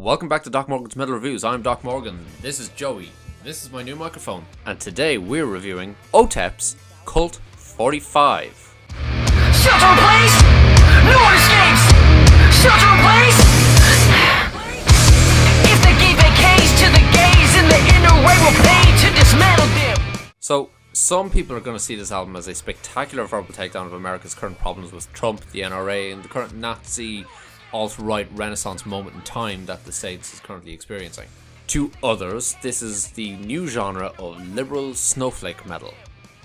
Welcome back to Doc Morgan's Metal Reviews. I'm Doc Morgan. This is Joey. This is my new microphone. And today we're reviewing OTEP's KULT 45. Shelter in place! No one escapes! Shelter in place! If they gave vacays to the gays in the inner way, we'll pay to dismantle them. So, some people are going to see this album as a spectacular verbal takedown of America's current problems with Trump, the NRA, and the current Nazi alt-right renaissance moment in time that the States is currently experiencing. To others, this is the new genre of liberal snowflake metal.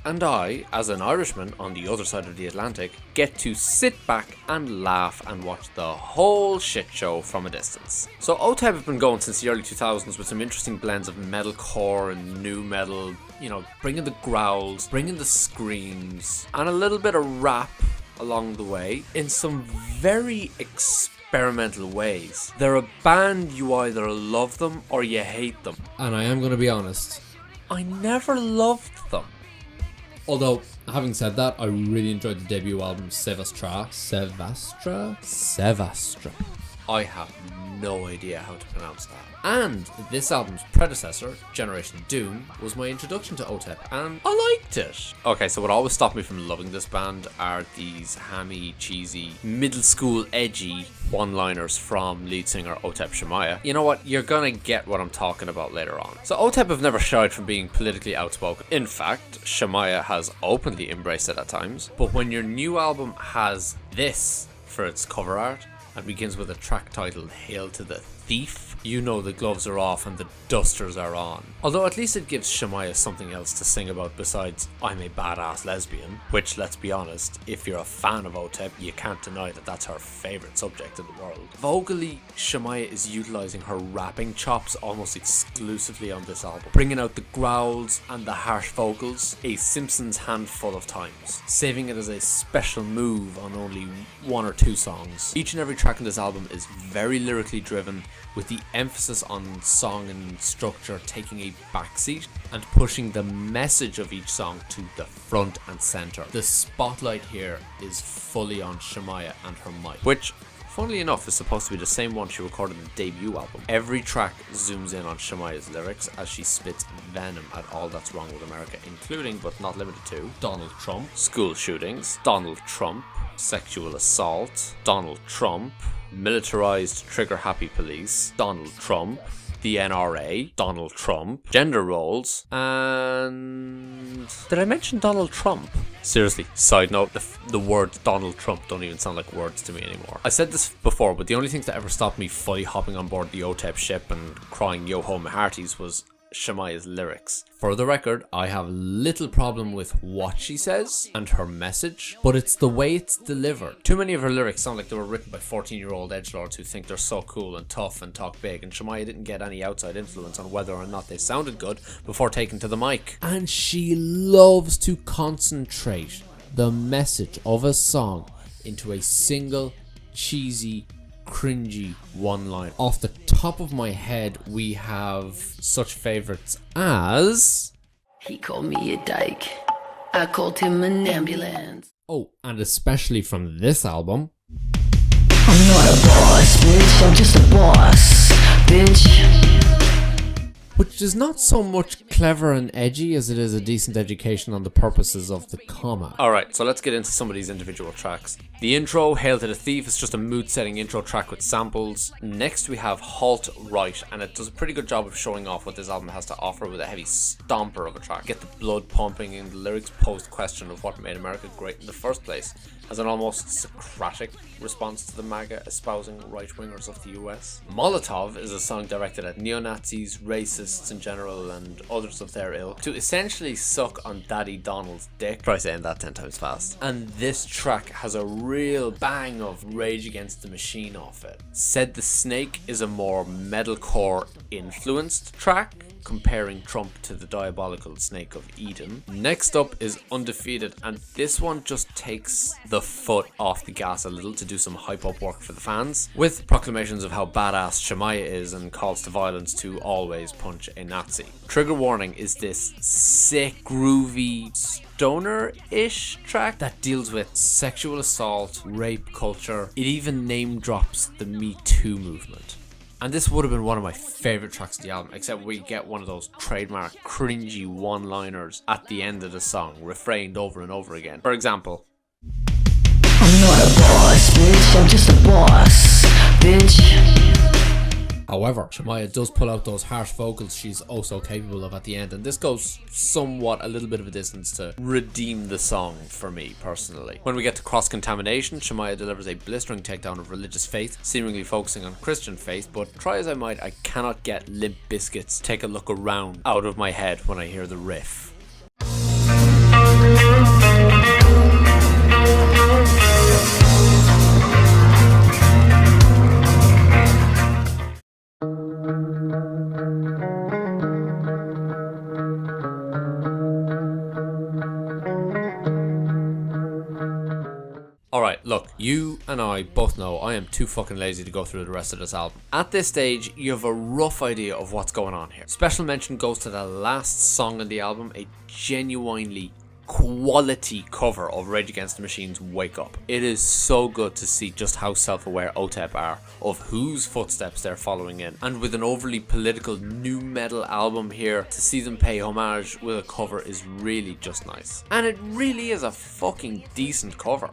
And I, as an Irishman on the other side of the Atlantic, get to sit back and laugh and watch the whole shit show from a distance. So OTEP have been going since the early 2000s with some interesting blends of metalcore and new metal, bringing the growls, bringing the screams, and a little bit of rap along the way in some very experimental ways. They're a band you either love them or you hate them. And I am going to be honest, I never loved them. although having said that, I really enjoyed the debut album Sevastra. I have no idea how to pronounce that. And this album's predecessor, Generation Doom, was my introduction to OTEP, and I liked it. Okay, so what always stopped me from loving this band are these hammy, cheesy, middle school, edgy one-liners from lead singer OTEP Shemaiah. You know what? You're gonna get what I'm talking about later on. So OTEP have never shied from being politically outspoken. In fact, Shemaiah has openly embraced it at times. But when your new album has this for its cover art, and begins with a track titled Hail to the Thief, you know the gloves are off and the dusters are on. Although at least it gives Shemaiah something else to sing about besides I'm a badass lesbian, which, let's be honest, if you're a fan of OTEP, you can't deny that that's her favourite subject in the world. Vocally, Shemaiah is utilising her rapping chops almost exclusively on this album, bringing out the growls and the harsh vocals a Simpsons handful of times, saving it as a special move on only one or two songs. Each and every track in this album is very lyrically driven, with the emphasis on song and structure taking a backseat and pushing the message of each song to the front and center. The spotlight here is fully on Shemaiah and her mic, which, funnily enough, is supposed to be the same one she recorded in the debut album. Every track zooms in on Shemaiah's lyrics as she spits venom at all that's wrong with America, including, but not limited to, Donald Trump, school shootings, Donald Trump, sexual assault, Donald Trump, militarized trigger-happy police, Donald Trump, the NRA, Donald Trump, gender roles, and... did I mention Donald Trump? Seriously, side note, the words Donald Trump don't even sound like words to me anymore. I said this before, but the only things that ever stopped me fully hopping on board the OTEP ship and crying yo-ho my hearties was Shemaiah's lyrics. For the record, I have little problem with what she says and her message, but it's the way it's delivered. Too many of her lyrics sound like they were written by 14-year-old edgelords who think they're so cool and tough and talk big, and Shemaiah didn't get any outside influence on whether or not they sounded good before taking to the mic. And she loves to concentrate the message of a song into a single, cheesy, cringy one line. Off the top of my head, we have such favorites as... He called me a dyke. I called him an ambulance. Oh, and especially from this album... I'm not a boss, bitch. I'm just a boss, bitch. Which is not so much clever and edgy as it is a decent education on the purposes of the comma. Alright, so let's get into some of these individual tracks. The intro, Hail to the Thief, is just a mood-setting intro track with samples. Next we have Halt Right, and it does a pretty good job of showing off what this album has to offer with a heavy stomper of a track. Get the blood pumping and the lyrics pose the question of what made America great in the first place, as an almost Socratic response to the MAGA espousing right-wingers of the US. Molotov is a song directed at neo-Nazis, racists in general, and others of their ilk, to essentially suck on Daddy Donald's dick. Try saying that 10 times fast. And this track has a real bang of Rage Against the Machine off it. Said the Snake is a more metalcore influenced track, comparing Trump to the diabolical Snake of Eden. Next up is Undefeated, and this one just takes the foot off the gas a little to do some hype up work for the fans, with proclamations of how badass Shemaiah is and calls to violence to always punch a Nazi. Trigger Warning is this sick, groovy, stoner-ish track that deals with sexual assault, rape culture. It even name drops the Me Too movement. And this would have been one of my favourite tracks of the album, except we get one of those trademark cringy one-liners at the end of the song, refrained over and over again. For example, I'm not a boss, bitch, I'm just a boss, bitch. However, Shemaya does pull out those harsh vocals she's oh so capable of at the end, and this goes somewhat a little bit of a distance to redeem the song for me personally. When we get to Cross-Contamination, Shemaya delivers a blistering takedown of religious faith, seemingly focusing on Christian faith, but try as I might, I cannot get Limp Bizkit's Take a Look Around out of my head when I hear the riff. Alright, look, you and I both know I am too fucking lazy to go through the rest of this album. At this stage, you have a rough idea of what's going on here. Special mention goes to the last song on the album, a genuinely quality cover of Rage Against the Machine's Wake Up. It is so good to see just how self-aware OTEP are of whose footsteps they're following in, and with an overly political nu metal album here, to see them pay homage with a cover is really just nice. And it really is a fucking decent cover.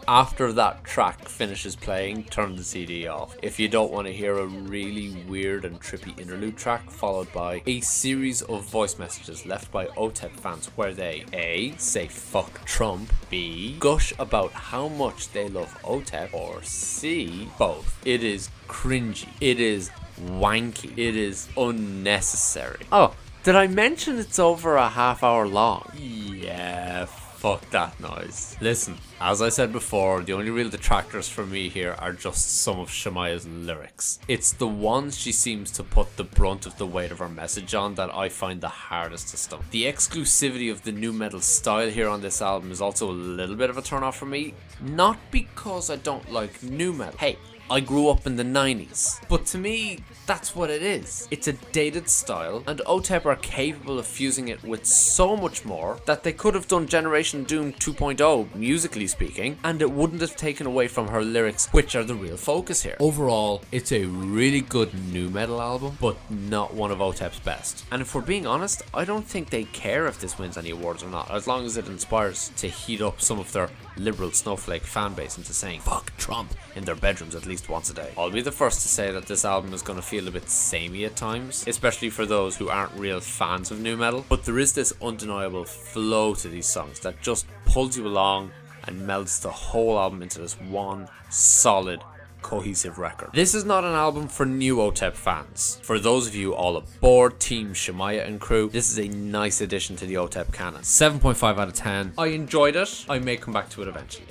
After that track finishes playing, turn the CD off if you don't want to hear a really weird and trippy interlude track followed by a series of voice messages left by OTEP fans where they A. say fuck Trump, B. gush about how much they love OTEP, or C. both. It is cringy, it is wanky, it is unnecessary. Oh, did I mention it's over a half hour long? Yeah, fuck that noise. Listen, as I said before, the only real detractors for me here are just some of Shemaya's lyrics. It's the ones she seems to put the brunt of the weight of her message on that I find the hardest to stomach. The exclusivity of the nu metal style here on this album is also a little bit of a turn off for me. Not because I don't like nu metal. Hey, I grew up in the 90s. But to me, that's what it is. It's a dated style, and OTEP are capable of fusing it with so much more that they could have done Generation Doom 2.0, musically speaking, and it wouldn't have taken away from her lyrics, which are the real focus here. Overall, it's a really good nu metal album, but not one of OTEP's best. And if we're being honest, I don't think they care if this wins any awards or not, as long as it inspires to heat up some of their liberal snowflake fanbase into saying fuck Trump in their bedrooms at least once a day. I'll be the first to say that this album is going to feel a bit samey at times, especially for those who aren't real fans of nu metal, but there is this undeniable flow to these songs that just pulls you along and melts the whole album into this one solid cohesive record. This is not an album for new OTEP fans. For those of you all aboard Team Shemaya and crew, this is a nice addition to the OTEP canon. 7.5 out of 10. I enjoyed it. I may come back to it eventually.